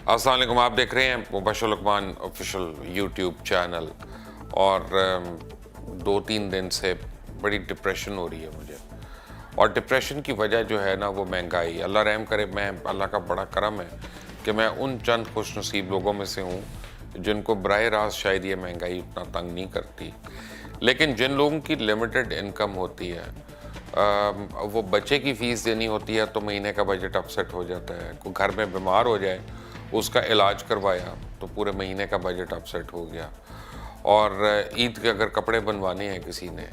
अस्सलाम वालेकुम। आप देख रहे हैं Mubashar Luqman official YouTube channel. और 2-3 दिन से बड़ी डिप्रेशन हो रही है मुझे। और डिप्रेशन की वजह जो है ना, वो महंगाई। अल्लाह रहम करे, मैं अल्लाह का बड़ा करम है कि मैं उन चंद खुश नसीब लोगों में से हूँ जिनको बराह रास्त शायद ये महंगाई उतना तंग नहीं करती। लेकिन जिन लोगों की लिमिटेड इनकम होती है, वो बच्चे की फ़ीस देनी होती है तो महीने का बजट अपसेट हो जाता है। कोई घर में बीमार हो जाए, उसका इलाज करवाया तो पूरे महीने का बजट अपसेट हो गया। और ईद के अगर कपड़े बनवाने हैं किसी ने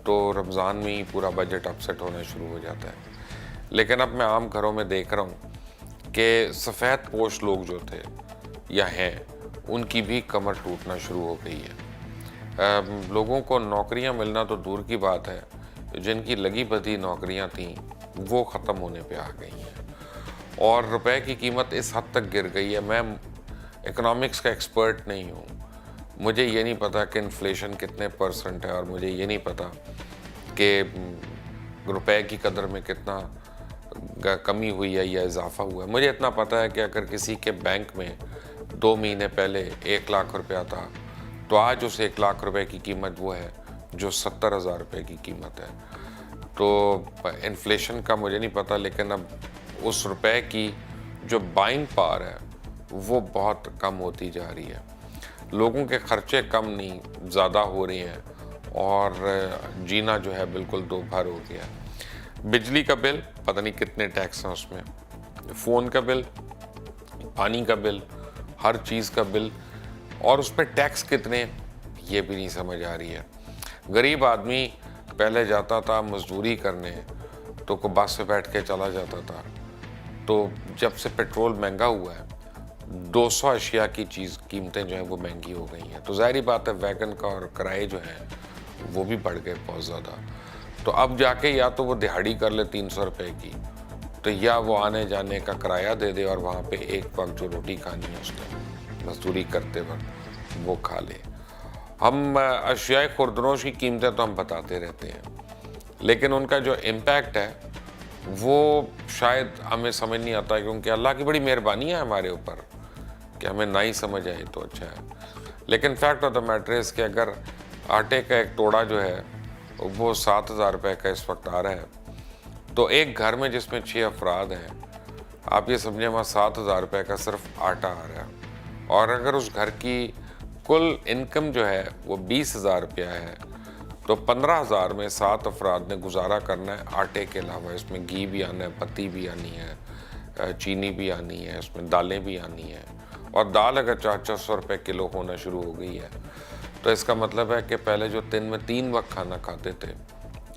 तो रमज़ान में ही पूरा बजट अपसेट होना शुरू हो जाता है। लेकिन अब मैं आम घरों में देख रहा हूँ कि सफ़ेद पोश लोग जो थे या हैं, उनकी भी कमर टूटना शुरू हो गई है। लोगों को नौकरियां मिलना तो दूर की बात है, जिनकी लगी बधी नौकरियां थीं वो ख़त्म होने पे आ गई हैं। और रुपए की कीमत इस हद तक गिर गई है। मैं इकोनॉमिक्स का एक्सपर्ट नहीं हूँ, मुझे ये नहीं पता कि इन्फ्लेशन कितने परसेंट है, और मुझे ये नहीं पता कि रुपए की कदर में कितना कमी हुई है या इजाफा हुआ है। मुझे इतना पता है कि अगर किसी के बैंक में 2 महीने पहले 1 लाख रुपया था तो आज उस 1 लाख रुपए की कीमत वो है जो 70,000 रुपये की कीमत है। तो इन्फ्लेशन का मुझे नहीं पता, लेकिन अब उस रुपए की जो बाइंग पावर है वो बहुत कम होती जा रही है। लोगों के खर्चे कम नहीं, ज़्यादा हो रहे हैं, और जीना जो है बिल्कुल दो भर हो गया। बिजली का बिल पता नहीं कितने टैक्स हैं उसमें, फ़ोन का बिल, पानी का बिल, हर चीज़ का बिल, और उस पर टैक्स कितने, ये भी नहीं समझ आ रही है। गरीब आदमी पहले जाता था मजदूरी करने तो को बस से बैठ के चला जाता था। तो जब से पेट्रोल महंगा हुआ है, 200 अशिया की चीज़ कीमतें जो हैं वो महंगी हो गई हैं। तो ज़ाहिर बात है वैगन का और किराए जो हैं वो भी बढ़ गए बहुत ज़्यादा। तो अब जाके या तो वो दिहाड़ी कर ले 300 रुपये की, तो या वो आने जाने का किराया दे दे और वहाँ पे एक वक्त जो रोटी खानी है उसने मजदूरी करते वक्त वो खा ले। हम अशियाए खुर्दनोश की कीमतें तो हम बताते रहते हैं, लेकिन उनका जो इम्पैक्ट है वो शायद हमें समझ नहीं आता, क्योंकि अल्लाह की बड़ी मेहरबानी है हमारे ऊपर कि हमें ना ही समझ आए तो अच्छा है। लेकिन fact of the matter is कि अगर आटे का एक तोड़ा जो है वो 7,000 रुपये का इस वक्त आ रहा है, तो एक घर में जिसमें 6 अफराद हैं, आप ये समझें वहाँ 7,000 रुपये का सिर्फ आटा आ रहा है। और अगर उस घर की कुल इनकम जो है वो 20,000 रुपया है, तो 15,000 में 7 अफराद ने गुजारा करना है आटे के अलावा। इसमें घी भी आना है, पत्ती भी आनी है, चीनी भी आनी है, इसमें दालें भी आनी है। और दाल अगर 400 रुपये किलो होना शुरू हो गई है, तो इसका मतलब है कि पहले जो दिन में 3 वक्त खाना खाते थे,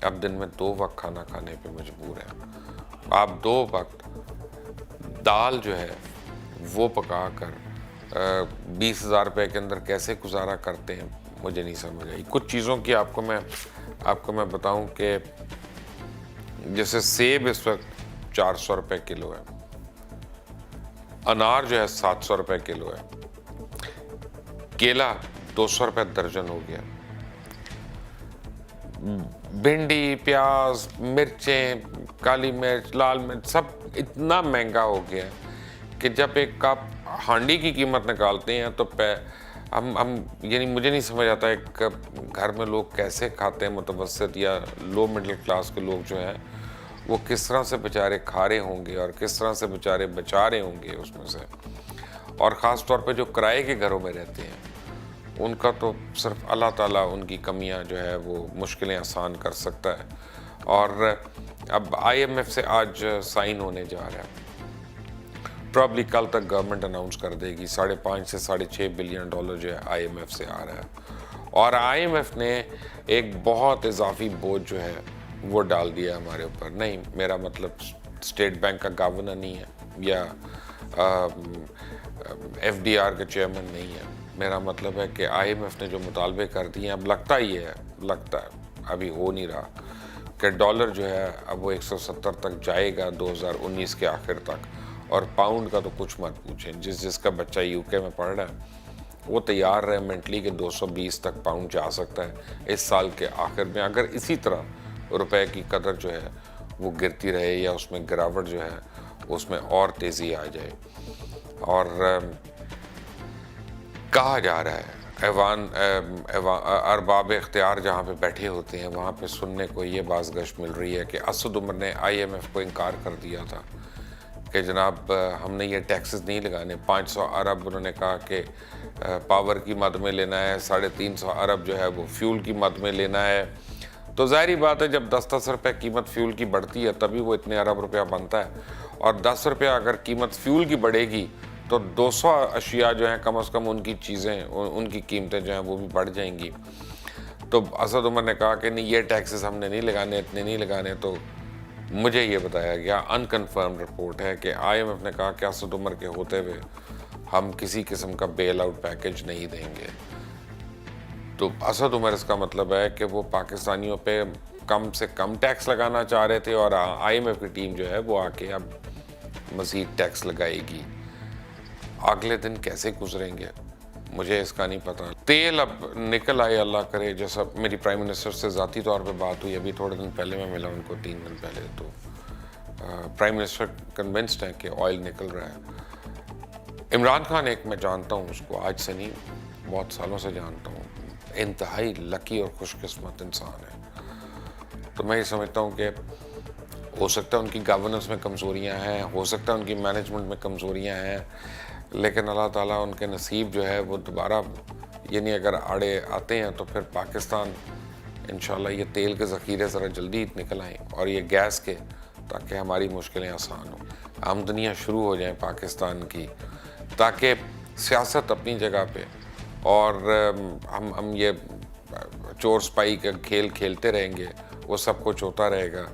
अब दिन में 2 वक्त खाना खाने पे मजबूर हैं। आप 2 वक्त दाल जो है वो पका कर 20,000 रुपये के अंदर कैसे गुजारा करते हैं, मुझे नहीं समझ आई। कुछ चीज़ों की आपको मैं बताऊं कि जैसे सेब इस वक्त 400 रुपये किलो है, अनार जो है 700 रुपये किलो है, केला 200 रुपये दर्जन हो गया, भिंडी, प्याज, मिर्चें, काली मिर्च, लाल मिर्च, सब इतना महंगा हो गया कि जब एक कप हांडी की कीमत निकालते हैं तो हम यानी मुझे नहीं समझ आता एक घर में लोग कैसे खाते हैं। मुतवस्सित या लो मिडिल क्लास के लोग जो हैं वो किस तरह से बेचारे खा रहे होंगे और किस तरह से बेचारे बचा रहे होंगे उसमें से। और ख़ास तौर पे जो किराए के घरों में रहते हैं, उनका तो सिर्फ अल्लाह ताला उनकी कमियां जो है वो मुश्किलें आसान कर सकता है। और अब IMF से आज साइन होने जा रहा है, प्रॉब्ली कल तक गवर्नमेंट अनाउंस कर देगी। 5.5 से 6.5 बिलियन डॉलर जो है IMF से आ रहा है। और IMF ने एक बहुत इजाफी बोझ जो है वो डाल दिया हमारे ऊपर। नहीं, मेरा मतलब स्टेट बैंक का गवर्नर नहीं है या FDR के चेयरमैन नहीं है। मेरा मतलब है कि IMF ने जो मुतालबे कर दिए, अब लगता है अभी हो नहीं रहा कि डॉलर जो है अब वो 170 तक जाएगा 2019 के आखिर तक। और पाउंड का तो कुछ मत पूछें, जिसका बच्चा UK में पढ़ रहा है वो तैयार रहे मेंटली कि 220 तक पाउंड जा सकता है इस साल के आखिर में, अगर इसी तरह रुपए की कदर जो है वो गिरती रहे या उसमें गिरावट जो है उसमें और तेज़ी आ जाए। और कहा जा रहा है अरबाब इख्तियार जहाँ पे बैठे होते हैं वहाँ पे सुनने को ये बाज़गश्त मिल रही है कि असद उमर ने IMF को इनकार कर दिया था कि जनाब हमने ये टैक्सेस नहीं लगाने। 500 अरब उन्होंने कहा कि पावर की मद में लेना है, 350 अरब जो है वो फ्यूल की मद में लेना है। तो ज़ाहिर बात है जब 10-10 रुपये कीमत फ्यूल की बढ़ती है तभी वो इतने अरब रुपया बनता है, और 10 रुपया अगर कीमत फ्यूल की बढ़ेगी तो 200 अशिया जो हैं कम से कम उनकी चीज़ें उनकी कीमतें जो हैं वो भी बढ़ जाएंगी। तो असद उमर ने कहा कि नहीं ये टैक्सेस हमने नहीं लगाने, इतने नहीं लगाने। तो मुझे ये बताया गया, अनकन्फर्म रिपोर्ट है कि IMF ने कहा कि असद उमर के होते हुए हम किसी किस्म का बेल आउट पैकेज नहीं देंगे। तो असद उमर इसका मतलब है कि वो पाकिस्तानियों पे कम से कम टैक्स लगाना चाह रहे थे और IMF की टीम जो है वो आके अब मज़ीद टैक्स लगाएगी। अगले दिन कैसे गुजरेंगे मुझे इसका नहीं पता। तेल अब निकल आए अल्लाह करे, जैसा मेरी प्राइम मिनिस्टर से ज़ाती तौर पे बात हुई अभी थोड़े दिन पहले, मैं मिला उनको 3 दिन पहले, तो प्राइम मिनिस्टर कन्विंस्ड है कि ऑयल निकल रहा है। इमरान खान एक मैं जानता हूँ उसको, आज से नहीं बहुत सालों से जानता हूँ, इंतहाई लकी और खुशकिस्मत इंसान है। तो मैं ये समझता हूँ कि हो सकता है उनकी गवर्नेंस में कमज़ोरियाँ हैं, हो सकता है उनकी मैनेजमेंट में कमज़ोरियाँ हैं, लेकिन अल्लाह ताला उनके नसीब जो है वो दोबारा यानी अगर आड़े आते हैं तो फिर पाकिस्तान इंशाल्लाह ये तेल के ज़ख़ीरे ज़रा जल्दी निकल आएँ और ये गैस के, ताकि हमारी मुश्किलें आसान हों, आमदनियाँ शुरू हो जाएं पाकिस्तान की, ताकि सियासत अपनी जगह पे और हम ये चोर स्पाई का खेल खेलते रहेंगे, वो सब कुछ होता रहेगा,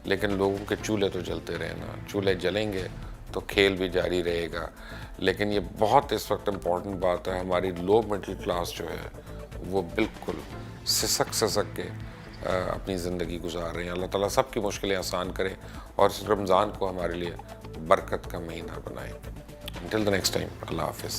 लेकिन लोगों के चूल्हे तो जलते रहना, चूल्हे जलेंगे तो खेल भी जारी रहेगा। लेकिन ये बहुत इस वक्त इम्पॉर्टेंट बात है, हमारी लो मिडिल क्लास जो है वो बिल्कुल सिसक के अपनी ज़िंदगी गुजार रहे हैं। अल्लाह ताला सबकी मुश्किलें आसान करे और इस रमज़ान को हमारे लिए बरकत का महीना बनाए। Until the next time, Allah Hafiz.